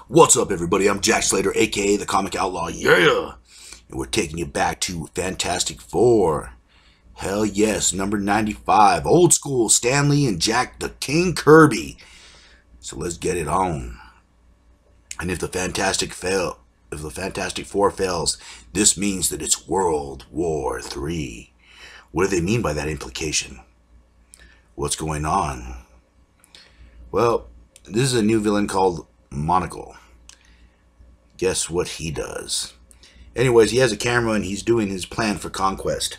What's up, everybody? I'm Jack Slater, aka the Comic Outlaw. Yeah! And we're taking you back to Fantastic Four. Hell yes, number 95. Old school Stan Lee and Jack the King Kirby. So let's get it on. And if the Fantastic Four fails, this means that it's World War III. What do they mean by that implication? What's going on? Well, this is a new villain called Monocle. Guess what he does? Anyways, he has a camera and he's doing his plan for conquest.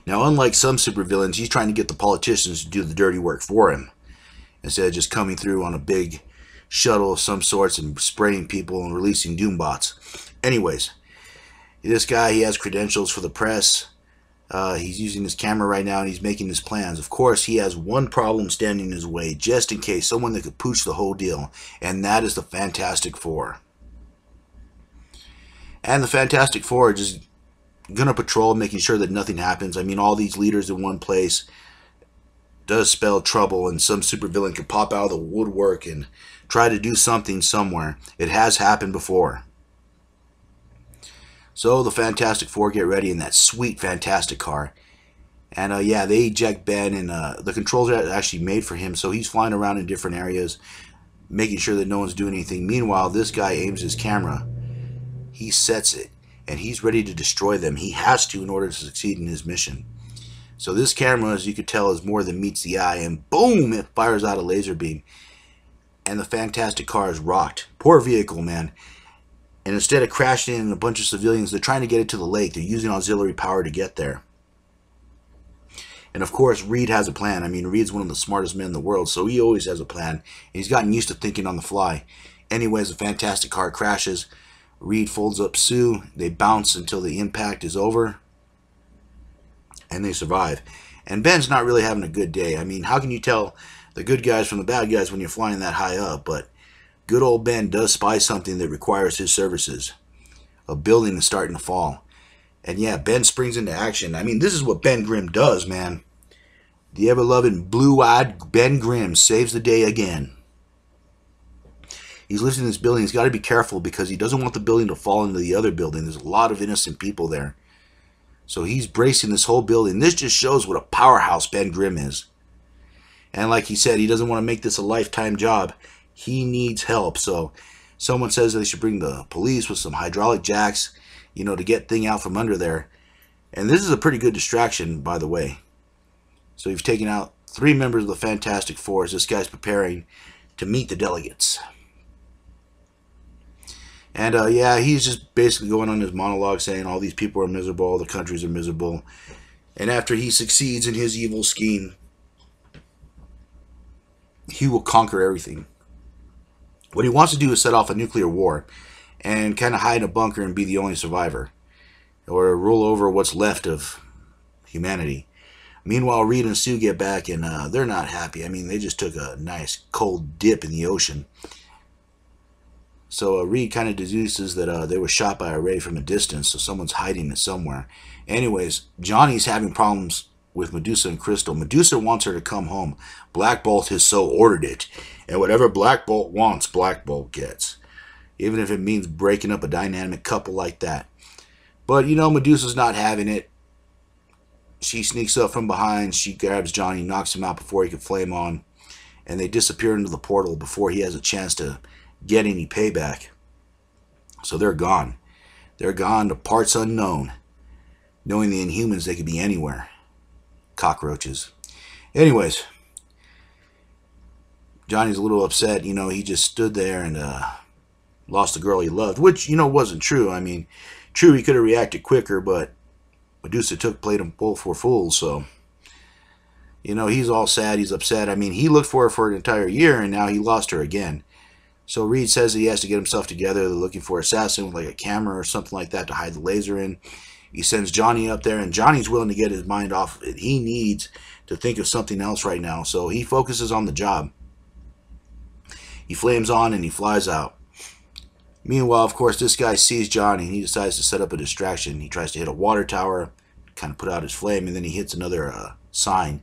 Now, unlike some supervillains, he's trying to get the politicians to do the dirty work for him, instead of just coming through on a big shuttle of some sorts and spraying people and releasing doombots. Anyways, this guy, he has credentials for the press. He's using his camera right now and he's making his plans. Of course, he has one problem standing in his way, just in case, someone that could pooch the whole deal, and that is the Fantastic Four. And the Fantastic Four are just going to patrol, making sure that nothing happens. I mean, all these leaders in one place does spell trouble, and some supervillain could pop out of the woodwork and try to do something somewhere. It has happened before. So the Fantastic Four get ready in that sweet Fantastic car. And yeah, they eject Ben, and the controls are actually made for him, so he's flying around in different areas, making sure that no one's doing anything. Meanwhile, this guy aims his camera. He sets it, and he's ready to destroy them. He has to in order to succeed in his mission. So this camera, as you could tell, is more than meets the eye, and boom, it fires out a laser beam. And the Fantastic car is rocked. Poor vehicle, man. And instead of crashing in a bunch of civilians, they're trying to get it to the lake. They're using auxiliary power to get there. And of course, Reed has a plan. I mean, Reed's one of the smartest men in the world, so he always has a plan. And he's gotten used to thinking on the fly. Anyways, the Fantastic car crashes. Reed folds up Sue. They bounce until the impact is over. And they survive. And Ben's not really having a good day. I mean, how can you tell the good guys from the bad guys when you're flying that high up? But good old Ben does spy something that requires his services. A building is starting to fall. And yeah, Ben springs into action. I mean, this is what Ben Grimm does, man. The ever-loving, blue-eyed Ben Grimm saves the day again. He's lifting this building. He's got to be careful because he doesn't want the building to fall into the other building. There's a lot of innocent people there. So he's bracing this whole building. This just shows what a powerhouse Ben Grimm is. And like he said, he doesn't want to make this a lifetime job. He needs help. So someone says they should bring the police with some hydraulic jacks, you know, to get thing out from under there. And this is a pretty good distraction, by the way. So you've taken out 3 members of the Fantastic Four as this guy's preparing to meet the delegates. And yeah, he's just basically going on his monologue saying all these people are miserable, all the countries are miserable. And after he succeeds in his evil scheme, he will conquer everything. What he wants to do is set off a nuclear war and kind of hide in a bunker and be the only survivor, or rule over what's left of humanity. Meanwhile, Reed and Sue get back, and they're not happy. I mean, they just took a nice cold dip in the ocean. So Reed kind of deduces that they were shot by a ray from a distance, so someone's hiding it somewhere. Anyways, Johnny's having problems with Medusa and Crystal. Medusa wants her to come home. Black Bolt has so ordered it. And whatever Black Bolt wants, Black Bolt gets. Even if it means breaking up a dynamic couple like that. But, you know, Medusa's not having it. She sneaks up from behind. She grabs Johnny, knocks him out before he can flame on. And they disappear into the portal before he has a chance to get any payback. So they're gone. They're gone to parts unknown. Knowing the Inhumans, they could be anywhere. Cockroaches. Anyways, Johnny's a little upset. You know, he just stood there and lost the girl he loved, which, you know, wasn't true. I mean, true, he could have reacted quicker, but Medusa played them both for fools, so, you know, he's all sad, he's upset. I mean, he looked for her for an entire year, and now he lost her again. So Reed says that he has to get himself together. They're looking for an assassin with like a camera or something like that to hide the laser in. He sends Johnny up there, and Johnny's willing to get his mind off it. He needs to think of something else right now, so he focuses on the job. He flames on and he flies out. Meanwhile, of course, this guy sees Johnny and he decides to set up a distraction. He tries to hit a water tower, kind of put out his flame, and then he hits another sign.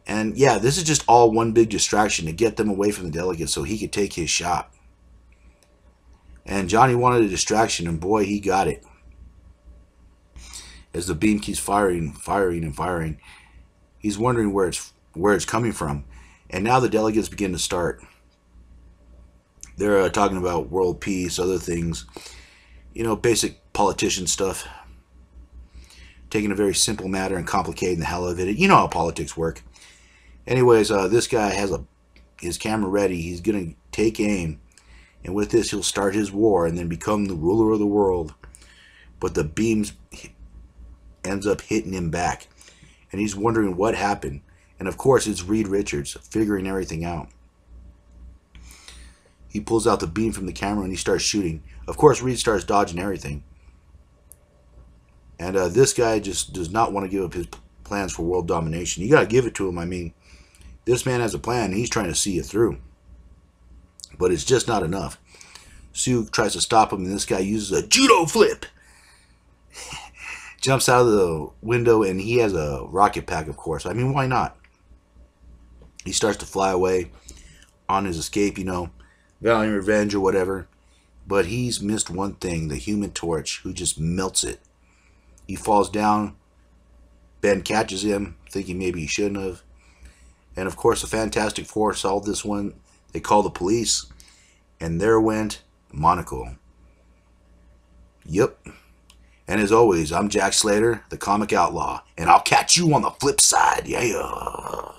And yeah, this is just all one big distraction to get them away from the delegates so he could take his shot. And Johnny wanted a distraction, and boy, he got it. As the beam keeps firing, and firing, he's wondering where it's coming from. And now the delegates begin to start. They're talking about world peace, other things, you know, basic politician stuff. Taking a very simple matter and complicating the hell of it. You know how politics work. Anyways, this guy has his camera ready. He's going to take aim. And with this, he'll start his war and then become the ruler of the world. But the beams ends up hitting him back. And he's wondering what happened. And of course, it's Reed Richards figuring everything out. He pulls out the beam from the camera and he starts shooting. Of course, Reed starts dodging everything. And this guy just does not want to give up his plans for world domination. You got to give it to him. I mean, this man has a plan and he's trying to see it through. But it's just not enough. Sue tries to stop him and this guy uses a judo flip. Jumps out of the window and he has a rocket pack, of course. I mean, why not? He starts to fly away on his escape, you know, valiant revenge or whatever. But he's missed one thing, the Human Torch, who just melts it. He falls down. Ben catches him, thinking maybe he shouldn't have. And of course, the Fantastic Four solved this one. They call the police. And there went Monocle. Yep. And as always, I'm Jack Slater, the Comic Outlaw. And I'll catch you on the flip side. Yeah.